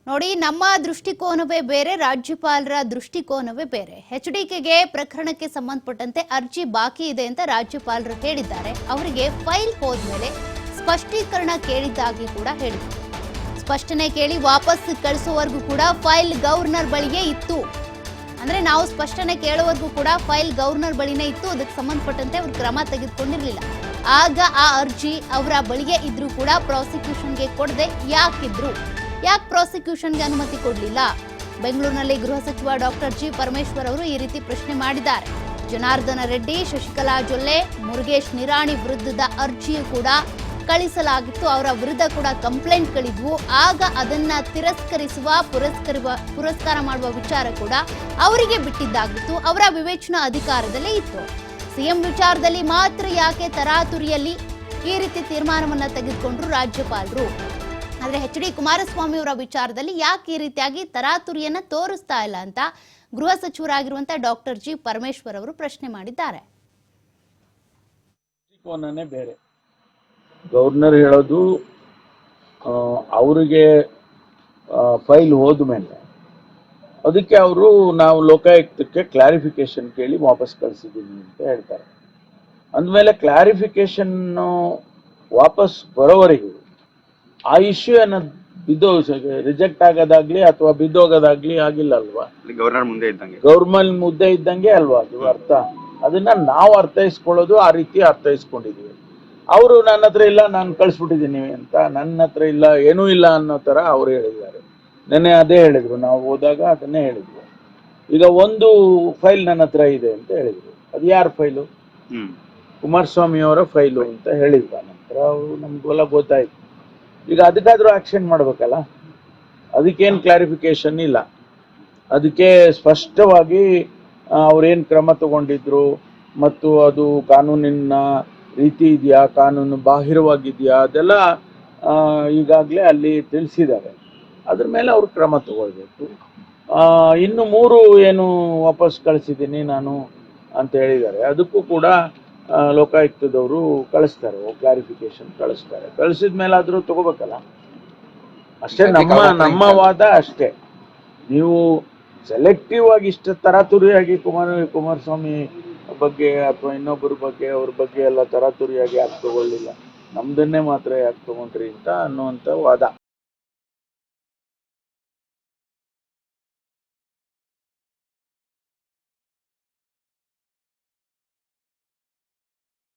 ನೋಡಿ, ನಮ್ಮ ದೃಷ್ಟಿಕೋನವೇ ಬೇರೆ, ರಾಜ್ಯಪಾಲರ ದೃಷ್ಟಿಕೋನವೇ ಬೇರೆ. ಎಚ್ಡಿಕೆಗೆ ಪ್ರಕರಣಕ್ಕೆ ಸಂಬಂಧಪಟ್ಟಂತೆ ಅರ್ಜಿ ಬಾಕಿ ಇದೆ ಅಂತ ರಾಜ್ಯಪಾಲರು ಹೇಳಿದ್ದಾರೆ. ಅವರಿಗೆ ಫೈಲ್ ಹೋದ್ಮೇಲೆ ಸ್ಪಷ್ಟೀಕರಣ ಕೇಳಿದ್ದಾಗಿ ಕೂಡ ಹೇಳಿದರು. ಸ್ಪಷ್ಟನೆ ಕೇಳಿ ವಾಪಸ್ ಕಳಿಸೋವರೆಗೂ ಕೂಡ ಫೈಲ್ ಗವರ್ನರ್ ಬಳಿಯೇ ಇತ್ತು. ಅಂದ್ರೆ ನಾವು ಸ್ಪಷ್ಟನೆ ಕೇಳೋವರೆಗೂ ಕೂಡ ಫೈಲ್ ಗವರ್ನರ್ ಬಳಿನೇ ಇತ್ತು. ಅದಕ್ಕೆ ಸಂಬಂಧಪಟ್ಟಂತೆ ಅವರು ಕ್ರಮ ತೆಗೆದುಕೊಂಡಿರಲಿಲ್ಲ. ಆಗ ಆ ಅರ್ಜಿ ಅವರ ಬಳಿಯೇ ಇದ್ರೂ ಕೂಡ ಪ್ರಾಸಿಕ್ಯೂಷನ್ಗೆ ಕೊಡದೆ ಯಾಕೆ ಪ್ರಾಸಿಕ್ಯೂಷನ್ಗೆ ಅನುಮತಿ ಕೊಡಲಿಲ್ಲ? ಬೆಂಗಳೂರಿನಲ್ಲಿ ಗೃಹ ಸಚಿವ ಡಾಕ್ಟರ್ ಜಿ ಪರಮೇಶ್ವರ್ ಅವರು ಈ ರೀತಿ ಪ್ರಶ್ನೆ ಮಾಡಿದ್ದಾರೆ. ಜನಾರ್ದನ ರೆಡ್ಡಿ, ಶಶಿಕಲಾ ಜೊಲ್ಲೆ, ಮುರುಗೇಶ್ ನಿರಾಣಿ ವಿರುದ್ಧದ ಅರ್ಜಿಯು ಕೂಡ ಕಳಿಸಲಾಗಿತ್ತು. ಅವರ ವಿರುದ್ಧ ಕೂಡ ಕಂಪ್ಲೇಂಟ್ಗಳಿದ್ವು. ಆಗ ಅದನ್ನ ತಿರಸ್ಕರಿಸುವ ಪುರಸ್ಕಾರ ಮಾಡುವ ವಿಚಾರ ಕೂಡ ಅವರಿಗೆ ಬಿಟ್ಟಿದ್ದಾಗಿತ್ತು. ಅವರ ವಿವೇಚನಾ ಅಧಿಕಾರದಲ್ಲೇ ಇತ್ತು. ಸಿಎಂ ವಿಚಾರದಲ್ಲಿ ಮಾತ್ರ ಯಾಕೆ ತರಾತುರಿಯಲ್ಲಿ ಈ ರೀತಿ ತೀರ್ಮಾನವನ್ನ ತೆಗೆದುಕೊಂಡ್ರು ರಾಜ್ಯಪಾಲರು? ಆದ್ರೆ ಎಚ್.ಡಿ. ಕುಮಾರಸ್ವಾಮಿ ಅವರ ವಿಚಾರದಲ್ಲಿ ಯಾಕೆ ಈ ರೀತಿಯಾಗಿ ತರಾತುರಿಯನ್ನ ತೋರಿಸ್ತಾ ಇಲ್ಲ ಅಂತ ಗೃಹ ಸಚಿವರಾಗಿರುವಂತಹ ಡಾಕ್ಟರ್ ಜಿ ಪರಮೇಶ್ವರ್ ಅವರು ಪ್ರಶ್ನೆ ಮಾಡಿದ್ದಾರೆ. ಬೇರೆ ಗವರ್ನರ್ ಹೇಳೋದು ಅವರಿಗೆ ಫೈಲ್ ಹೋದ್ಮೇಲೆ ಅದಕ್ಕೆ ಅವರು ನಾವು ಲೋಕಾಯುಕ್ತಕ್ಕೆ ಕ್ಲಾರಿಫಿಕೇಶನ್ ಕೇಳಿ ವಾಪಸ್ ಕಳಿಸಿದ್ದೀನಿ ಅಂತ ಹೇಳ್ತಾರೆ. ಅಂದಮೇಲೆ ಕ್ಲಾರಿಫಿಕೇಶನ್ ವಾಪಸ್ ಬರೋವರೆಗೂ ಆ ಇಶ್ಯೂ ಏನೋ ರಿಜೆಕ್ಟ್ ಆಗೋದಾಗ್ಲಿ ಅಥವಾ ಬಿದ್ದೋಗೋದಾಗ್ಲಿ ಆಗಿಲ್ಲ ಅಲ್ವಾ? ಗವರ್ನರ್ ಮುದ್ದೆ ಇದ್ದಂಗೆ ಅಲ್ವಾ ಅದು ಅರ್ಥ? ಅದನ್ನ ನಾವು ಅರ್ಥೈಸ್ಕೊಳ್ಳೋದು ಆ ರೀತಿ ಅರ್ಥೈಸ್ಕೊಂಡಿದೀವಿ. ಅವರು ನನ್ನ ಹತ್ರ ಇಲ್ಲ, ನಾನು ಕಳಿಸ್ಬಿಟ್ಟಿದ್ದೀನಿ ಅಂತ, ನನ್ನ ಹತ್ರ ಇಲ್ಲ, ಏನೂ ಇಲ್ಲ ಅನ್ನೋ ತರ ಅವ್ರು ಹೇಳಿದ್ದಾರೆ. ನೆನ್ನೆ ಅದೇ ಹೇಳಿದ್ರು, ನಾವು ಹೋದಾಗ ಅದನ್ನೇ ಹೇಳಿದ್ರು. ಈಗ ಒಂದು ಫೈಲ್ ನನ್ನ ಹತ್ರ ಇದೆ ಅಂತ ಹೇಳಿದ್ರು. ಅದು ಯಾರ ಫೈಲು? ಕುಮಾರಸ್ವಾಮಿ ಅವರ ಫೈಲು ಅಂತ ಹೇಳಿದ್ರು. ನಂತರ ಅವರು ನಮ್ಗೆಲ್ಲ ಗೊತ್ತಾಯ್ತು. ಈಗ ಅದಕ್ಕಾದ್ರೂ ಆಕ್ಷನ್ ಮಾಡ್ಬೇಕಲ್ಲ. ಅದಕ್ಕೇನು ಕ್ಲಾರಿಫಿಕೇಶನ್ ಇಲ್ಲ. ಅದಕ್ಕೆ ಸ್ಪಷ್ಟವಾಗಿ ಅವ್ರೇನು ಕ್ರಮ ತಗೊಂಡಿದ್ರು ಮತ್ತು ಅದು ಕಾನೂನಿನ ರೀತಿ ಇದೆಯಾ, ಕಾನೂನು ಬಾಹಿರವಾಗಿದೆಯಾ, ಅದೆಲ್ಲ ಈಗಾಗಲೇ ಅಲ್ಲಿ ತಿಳಿಸಿದ್ದಾರೆ. ಅದ್ರ ಮೇಲೆ ಅವ್ರು ಕ್ರಮ ತಗೊಳ್ಬೇಕು. ಇನ್ನು 3 ಏನು ವಾಪಸ್ ಕಳಿಸಿದ್ದೀನಿ ನಾನು ಅಂತ ಹೇಳಿದ್ದಾರೆ. ಅದಕ್ಕೂ ಕೂಡ ಲೋಕಾಯುಕ್ತದವರು ಕಳಿಸ್ತಾರೆ, ಕ್ಲಾರಿಫಿಕೇಶನ್ ಕಳಿಸ್ತಾರೆ. ಕಳಿಸಿದ ಮೇಲೆ ಆದರೂ ತಗೋಬೇಕಲ್ಲ. ಅಷ್ಟೇ ನಮ್ಮ ವಾದ ಅಷ್ಟೇ. ನೀವು ಸೆಲೆಕ್ಟಿವ್ ಆಗಿ ಇಷ್ಟ ತರಾತುರಿಯಾಗಿ ಕುಮಾರಸ್ವಾಮಿ ಬಗ್ಗೆ ಅಥವಾ ಇನ್ನೊಬ್ಬರ ಬಗ್ಗೆ ಅವ್ರ ಬಗ್ಗೆ ಎಲ್ಲ ತರಾತುರಿಯಾಗಿ ಯಾಕೆ ತಗೊಳ್ಳಿಲ್ಲ, ನಮ್ದನ್ನೇ ಮಾತ್ರ ಯಾಕೆ ತಗೊಂಡ್ರಿ ಅಂತ ಅನ್ನುವಂಥ ವಾದ.